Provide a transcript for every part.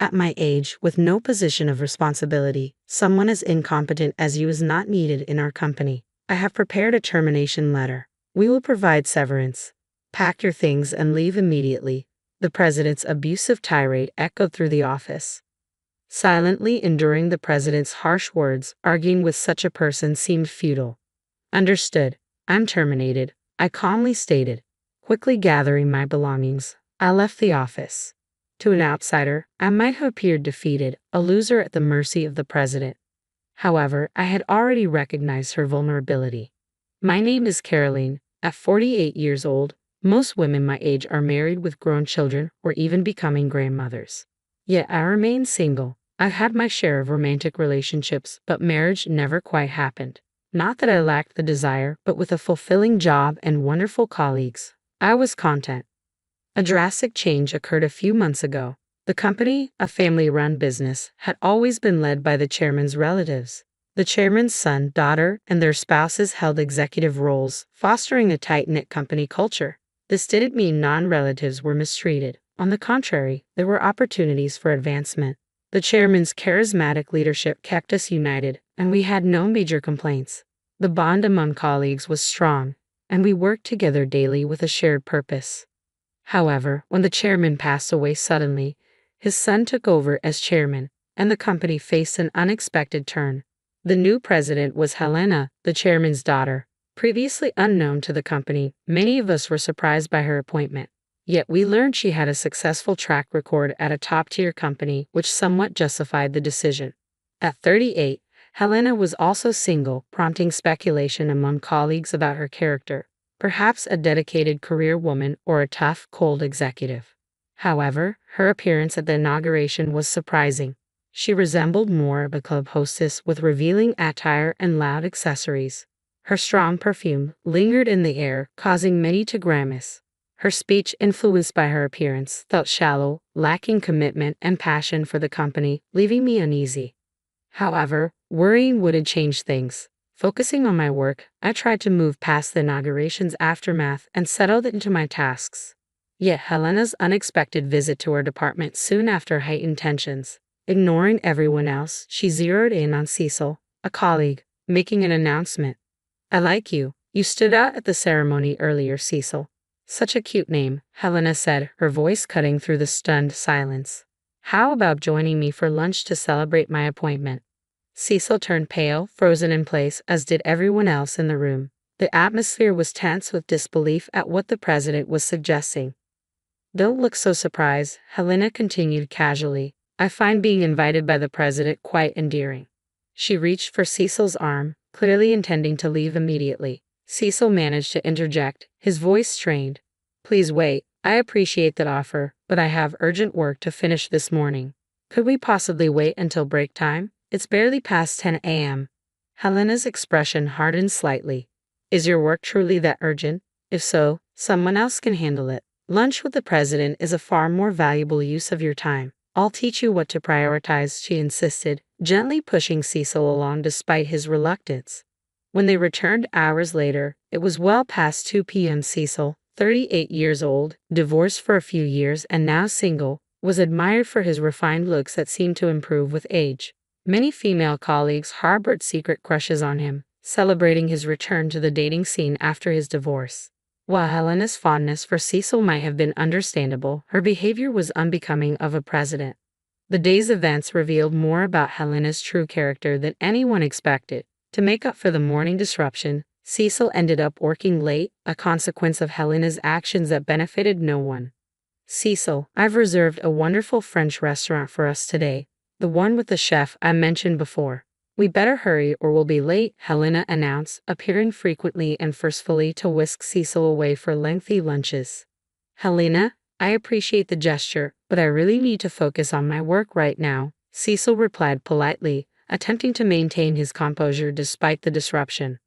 At my age, with no position of responsibility, someone as incompetent as you is not needed in our company. I have prepared a termination letter. We will provide severance. Pack your things and leave immediately. The president's abusive tirade echoed through the office. Silently enduring the president's harsh words, arguing with such a person seemed futile. Understood. I'm terminated, I calmly stated. Quickly gathering my belongings, I left the office. To an outsider, I might have appeared defeated, a loser at the mercy of the president. However, I had already recognized her vulnerability. My name is Caroline. At 48 years old, most women my age are married with grown children or even becoming grandmothers. Yet I remain single. I've had my share of romantic relationships, but marriage never quite happened. Not that I lacked the desire, but with a fulfilling job and wonderful colleagues, I was content. A drastic change occurred a few months ago. The company, a family-run business, had always been led by the chairman's relatives. The chairman's son, daughter, and their spouses held executive roles, fostering a tight-knit company culture. This didn't mean non-relatives were mistreated. On the contrary, there were opportunities for advancement. The chairman's charismatic leadership kept us united, and we had no major complaints. The bond among colleagues was strong, and we worked together daily with a shared purpose. However, when the chairman passed away suddenly, his son took over as chairman, and the company faced an unexpected turn. The new president was Helena, the chairman's daughter. Previously unknown to the company, many of us were surprised by her appointment. Yet we learned she had a successful track record at a top-tier company, which somewhat justified the decision. At 38, Helena was also single, prompting speculation among colleagues about her character. Perhaps a dedicated career woman or a tough, cold executive. However, her appearance at the inauguration was surprising. She resembled more of a club hostess with revealing attire and loud accessories. Her strong perfume lingered in the air, causing many to grimace. Her speech, influenced by her appearance, felt shallow, lacking commitment and passion for the company, leaving me uneasy. However, worrying wouldn't change things. Focusing on my work, I tried to move past the inauguration's aftermath and settled into my tasks. Yet Helena's unexpected visit to our department soon after heightened tensions. Ignoring everyone else, she zeroed in on Cecil, a colleague, making an announcement. "I like you. You stood out at the ceremony earlier, Cecil." "Such a cute name," Helena said, her voice cutting through the stunned silence. "How about joining me for lunch to celebrate my appointment?" Cecil turned pale, frozen in place, as did everyone else in the room. The atmosphere was tense with disbelief at what the president was suggesting. "Don't look so surprised," Helena continued casually. "I find being invited by the president quite endearing." She reached for Cecil's arm, clearly intending to leave immediately. Cecil managed to interject, his voice strained. "Please wait. I appreciate that offer, but I have urgent work to finish this morning. Could we possibly wait until break time? It's barely past 10 a.m. Helena's expression hardened slightly. "Is your work truly that urgent? If so, someone else can handle it. Lunch with the president is a far more valuable use of your time. I'll teach you what to prioritize," she insisted, gently pushing Cecil along despite his reluctance. When they returned hours later, it was well past 2 p.m. Cecil, 38 years old, divorced for a few years and now single, was admired for his refined looks that seemed to improve with age. Many female colleagues harbored secret crushes on him, celebrating his return to the dating scene after his divorce. While Helena's fondness for Cecil might have been understandable, her behavior was unbecoming of a president. The day's events revealed more about Helena's true character than anyone expected. To make up for the morning disruption, Cecil ended up working late, a consequence of Helena's actions that benefited no one. "Cecil, I've reserved a wonderful French restaurant for us today. The one with the chef I mentioned before. We better hurry or we'll be late," Helena announced, appearing frequently and forcefully to whisk Cecil away for lengthy lunches. "Helena, I appreciate the gesture, but I really need to focus on my work right now," Cecil replied politely, attempting to maintain his composure despite the disruption.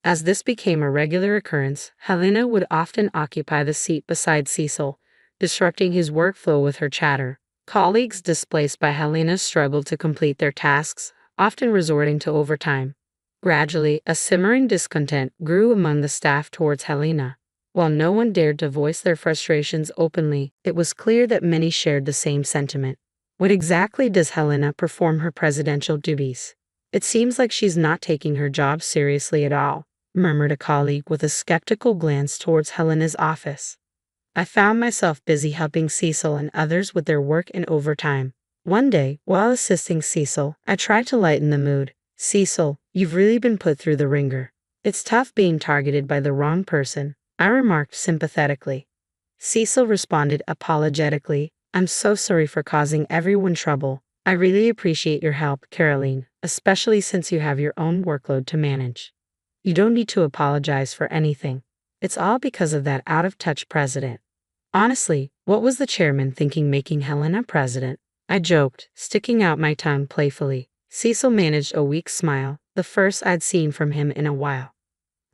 As this became a regular occurrence, Helena would often occupy the seat beside Cecil, disrupting his workflow with her chatter. Colleagues displaced by Helena struggled to complete their tasks, often resorting to overtime. Gradually, a simmering discontent grew among the staff towards Helena. While no one dared to voice their frustrations openly, it was clear that many shared the same sentiment. What exactly does Helena perform her presidential duties? It seems like she's not taking her job seriously at all, murmured a colleague with a skeptical glance towards Helena's office. I found myself busy helping Cecil and others with their work and overtime. One day, while assisting Cecil, I tried to lighten the mood. Cecil, you've really been put through the ringer. It's tough being targeted by the wrong person, I remarked sympathetically. Cecil responded apologetically, I'm so sorry for causing everyone trouble. I really appreciate your help, Caroline, especially since you have your own workload to manage. You don't need to apologize for anything. It's all because of that out-of-touch president. Honestly, what was the chairman thinking making Helena president? I joked, sticking out my tongue playfully. Cecil managed a weak smile, the first I'd seen from him in a while.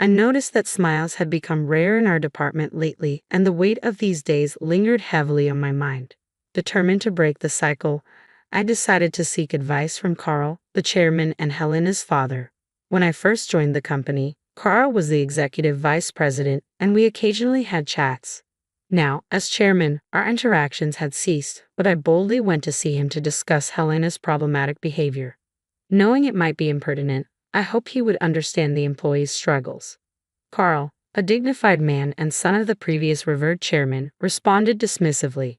I noticed that smiles had become rare in our department lately, and the weight of these days lingered heavily on my mind. Determined to break the cycle, I decided to seek advice from Carl, the chairman and Helena's father. When I first joined the company, Carl was the executive vice president, and we occasionally had chats. Now, as chairman, our interactions had ceased, but I boldly went to see him to discuss Helena's problematic behavior. Knowing it might be impertinent, I hoped he would understand the employees' struggles. Carl, a dignified man and son of the previous revered chairman, responded dismissively.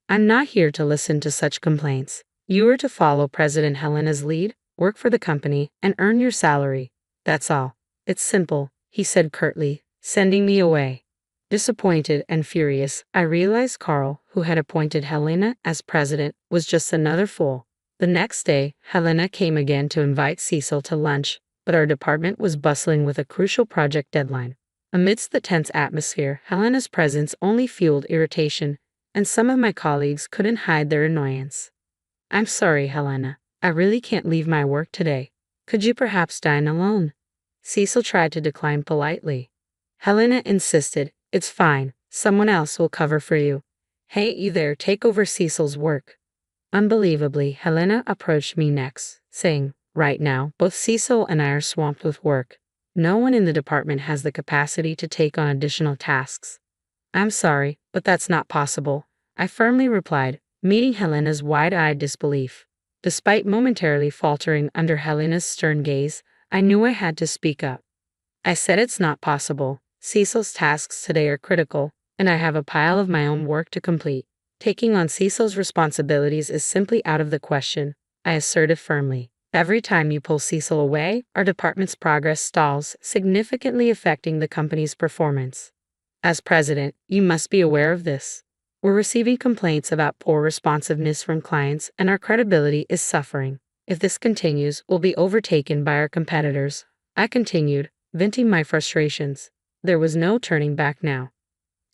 I'm not here to listen to such complaints. You are to follow President Helena's lead, work for the company, and earn your salary. That's all. It's simple, he said curtly, sending me away. Disappointed and furious, I realized Carl, who had appointed Helena as president, was just another fool. The next day, Helena came again to invite Cecil to lunch, but our department was bustling with a crucial project deadline. Amidst the tense atmosphere, Helena's presence only fueled irritation, and some of my colleagues couldn't hide their annoyance. I'm sorry, Helena. I really can't leave my work today. Could you perhaps dine alone? Cecil tried to decline politely. Helena insisted, it's fine, someone else will cover for you. Hey, you there, take over Cecil's work. Unbelievably, Helena approached me next, saying, right now, both Cecil and I are swamped with work. No one in the department has the capacity to take on additional tasks. I'm sorry, but that's not possible, I firmly replied, meeting Helena's wide-eyed disbelief. Despite momentarily faltering under Helena's stern gaze, I knew I had to speak up. I said it's not possible. Cecil's tasks today are critical, and I have a pile of my own work to complete. Taking on Cecil's responsibilities is simply out of the question, I asserted firmly. Every time you pull Cecil away, our department's progress stalls, significantly affecting the company's performance. As president, you must be aware of this. We're receiving complaints about poor responsiveness from clients, and our credibility is suffering. If this continues, we'll be overtaken by our competitors, I continued, venting my frustrations. There was no turning back now.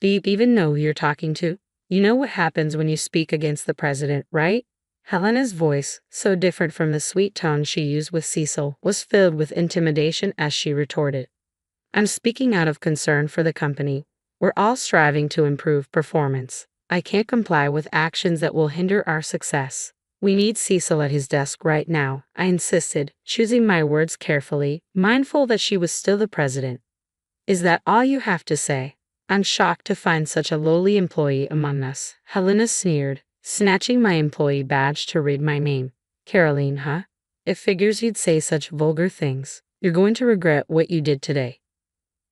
Do you even know who you're talking to? You know what happens when you speak against the president, right? Helena's voice, so different from the sweet tone she used with Cecil, was filled with intimidation as she retorted. I'm speaking out of concern for the company. We're all striving to improve performance. I can't comply with actions that will hinder our success. We need Cecil at his desk right now, I insisted, choosing my words carefully, mindful that she was still the president. Is that all you have to say? I'm shocked to find such a lowly employee among us, Helena sneered, snatching my employee badge to read my name. Caroline, huh? It figures you'd say such vulgar things. You're going to regret what you did today.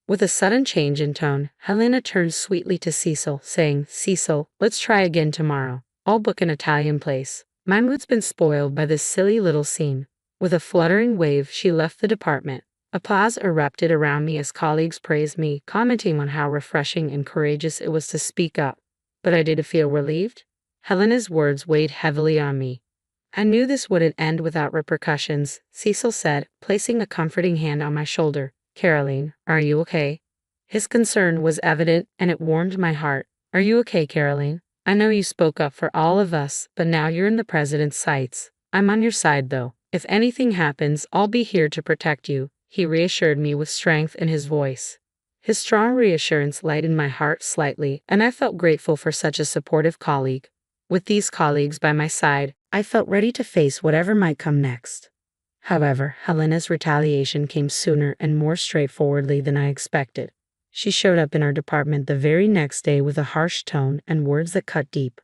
With a sudden change in tone, Helena turned sweetly to Cecil, saying, Cecil, let's try again tomorrow. I'll book an Italian place. My mood's been spoiled by this silly little scene. With a fluttering wave, she left the department. Applause erupted around me as colleagues praised me, commenting on how refreshing and courageous it was to speak up. But I did feel relieved. Helena's words weighed heavily on me. I knew this wouldn't end without repercussions, Cecil said, placing a comforting hand on my shoulder. Caroline, are you okay? His concern was evident, and it warmed my heart. Are you okay, Caroline? I know you spoke up for all of us, but now you're in the president's sights. I'm on your side, though. If anything happens, I'll be here to protect you, he reassured me with strength in his voice. His strong reassurance lightened my heart slightly, and I felt grateful for such a supportive colleague. With these colleagues by my side, I felt ready to face whatever might come next. However, Helena's retaliation came sooner and more straightforwardly than I expected. She showed up in our department the very next day with a harsh tone and words that cut deep.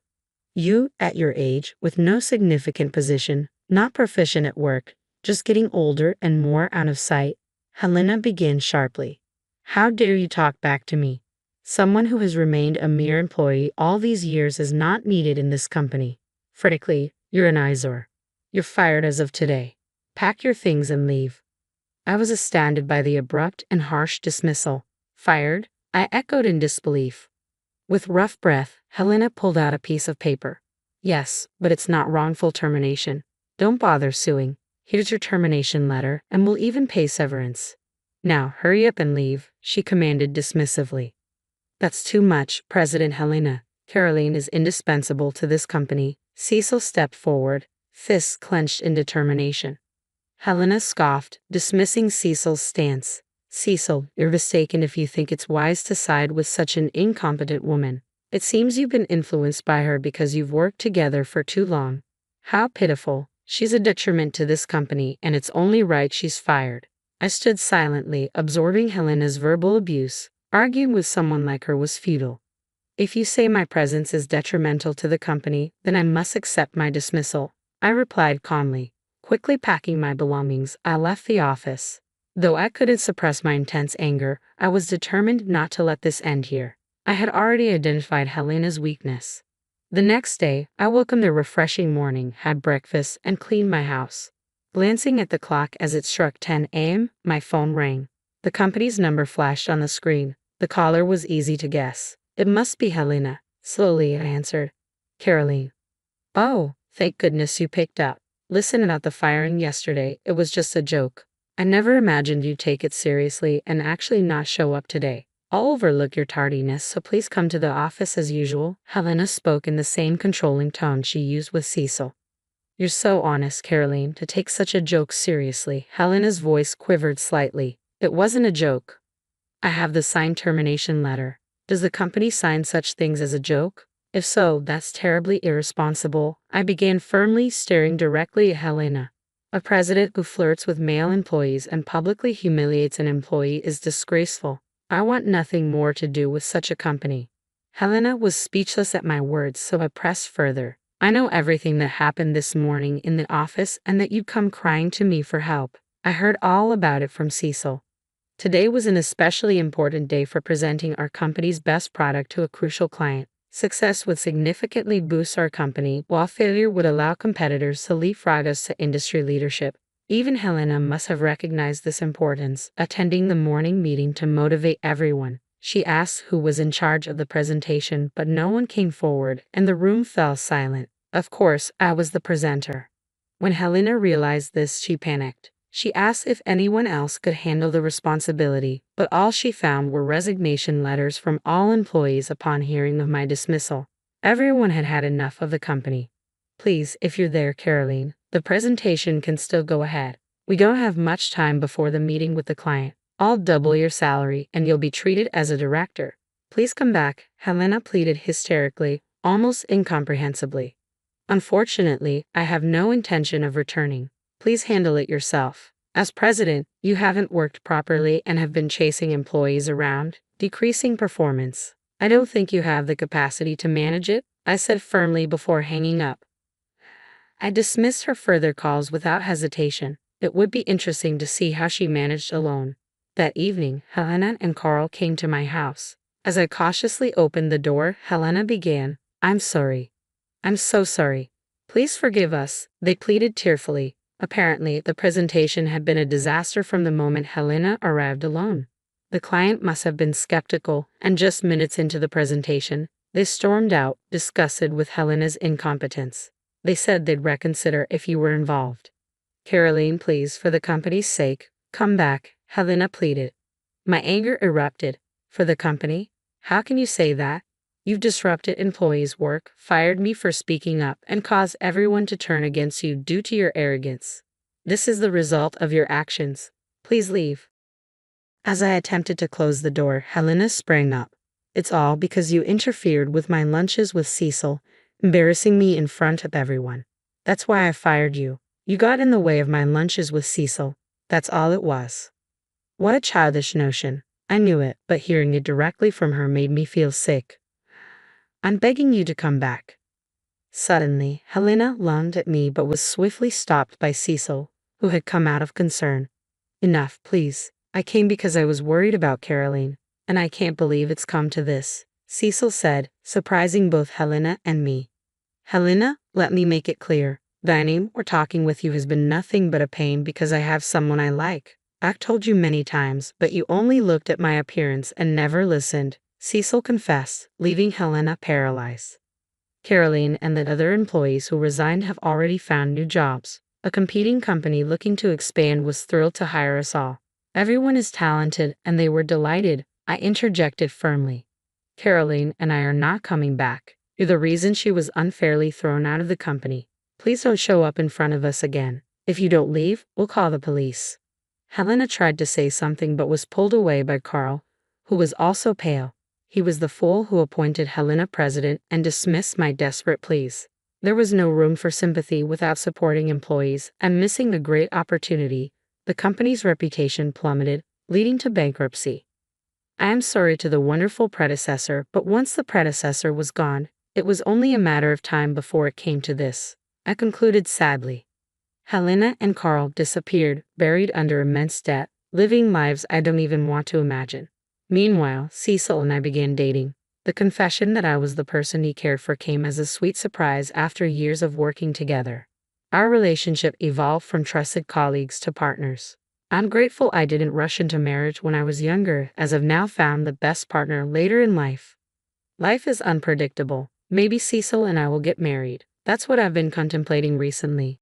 You, at your age, with no significant position, not proficient at work, just getting older and more out of sight. Helena began sharply. How dare you talk back to me? Someone who has remained a mere employee all these years is not needed in this company. Frankly, you're an eyesore. You're fired as of today. Pack your things and leave. I was astounded by the abrupt and harsh dismissal. Fired? I echoed in disbelief. With rough breath, Helena pulled out a piece of paper. Yes, but it's not wrongful termination. Don't bother suing. Here's your termination letter, and we'll even pay severance. Now, hurry up and leave, she commanded dismissively. That's too much, President Helena. Caroline is indispensable to this company. Cecil stepped forward, fists clenched in determination. Helena scoffed, dismissing Cecil's stance. Cecil, you're mistaken if you think it's wise to side with such an incompetent woman. It seems you've been influenced by her because you've worked together for too long. How pitiful. She's a detriment to this company, and it's only right she's fired. I stood silently, absorbing Helena's verbal abuse. Arguing with someone like her was futile. If you say my presence is detrimental to the company, then I must accept my dismissal, I replied calmly. Quickly packing my belongings, I left the office. Though I couldn't suppress my intense anger, I was determined not to let this end here. I had already identified Helena's weakness. The next day, I welcomed the refreshing morning, had breakfast, and cleaned my house. Glancing at the clock as it struck 10 a.m., my phone rang. The company's number flashed on the screen. The caller was easy to guess. It must be Helena. Slowly, I answered. Caroline. Oh, thank goodness you picked up. Listen about the firing yesterday. It was just a joke. I never imagined you'd take it seriously and actually not show up today. I'll overlook your tardiness, so please come to the office as usual. Helena spoke in the same controlling tone she used with Cecil. You're so honest, Caroline, to take such a joke seriously. Helena's voice quivered slightly. It wasn't a joke. I have the signed termination letter. Does the company sign such things as a joke? If so, that's terribly irresponsible. I began firmly, staring directly at Helena. A president who flirts with male employees and publicly humiliates an employee is disgraceful. I want nothing more to do with such a company. Helena was speechless at my words, so I pressed further. I know everything that happened this morning in the office and that you'd come crying to me for help. I heard all about it from Cecil. Today was an especially important day for presenting our company's best product to a crucial client. Success would significantly boost our company, while failure would allow competitors to leapfrog us to industry leadership. Even Helena must have recognized this importance, attending the morning meeting to motivate everyone. She asked who was in charge of the presentation, but no one came forward, and the room fell silent. Of course, I was the presenter. When Helena realized this, she panicked. She asked if anyone else could handle the responsibility, but all she found were resignation letters from all employees upon hearing of my dismissal. Everyone had had enough of the company. Please, if you're there, Caroline, the presentation can still go ahead. We don't have much time before the meeting with the client. I'll double your salary, and you'll be treated as a director. Please come back, Helena pleaded hysterically, almost incomprehensibly. Unfortunately, I have no intention of returning. Please handle it yourself. As president, you haven't worked properly and have been chasing employees around, decreasing performance. I don't think you have the capacity to manage it, I said firmly before hanging up. I dismissed her further calls without hesitation. It would be interesting to see how she managed alone. That evening, Helena and Carl came to my house. As I cautiously opened the door, Helena began, I'm sorry. I'm so sorry. Please forgive us, they pleaded tearfully. Apparently, the presentation had been a disaster from the moment Helena arrived alone. The client must have been skeptical, and just minutes into the presentation, they stormed out, disgusted with Helena's incompetence. They said they'd reconsider if you were involved. Caroline, please, for the company's sake, come back, Helena pleaded. My anger erupted. For the company? How can you say that? You've disrupted employees' work, fired me for speaking up, and caused everyone to turn against you due to your arrogance. This is the result of your actions. Please leave. As I attempted to close the door, Helena sprang up. It's all because you interfered with my lunches with Cecil, embarrassing me in front of everyone. That's why I fired you. You got in the way of my lunches with Cecil. That's all it was. What a childish notion. I knew it, but hearing it directly from her made me feel sick. I'm begging you to come back. Suddenly, Helena lunged at me but was swiftly stopped by Cecil, who had come out of concern. Enough, please. I came because I was worried about Caroline, and I can't believe it's come to this, Cecil said, surprising both Helena and me. Helena, let me make it clear. Dining or talking with you has been nothing but a pain because I have someone I like. I've told you many times, but you only looked at my appearance and never listened, Cecil confessed, leaving Helena paralyzed. Caroline and the other employees who resigned have already found new jobs. A competing company looking to expand was thrilled to hire us all. Everyone is talented and they were delighted, I interjected firmly. Caroline and I are not coming back. You're the reason she was unfairly thrown out of the company. Please don't show up in front of us again. If you don't leave, we'll call the police. Helena tried to say something but was pulled away by Carl, who was also pale. He was the fool who appointed Helena president and dismissed my desperate pleas. There was no room for sympathy without supporting employees, and missing a great opportunity, the company's reputation plummeted, leading to bankruptcy. I am sorry to the wonderful predecessor, but once the predecessor was gone, it was only a matter of time before it came to this, I concluded sadly. Helena and Carl disappeared, buried under immense debt, living lives I don't even want to imagine. Meanwhile, Cecil and I began dating. The confession that I was the person he cared for came as a sweet surprise after years of working together. Our relationship evolved from trusted colleagues to partners. I'm grateful I didn't rush into marriage when I was younger, as I've now found the best partner later in life. Life is unpredictable. Maybe Cecil and I will get married. That's what I've been contemplating recently.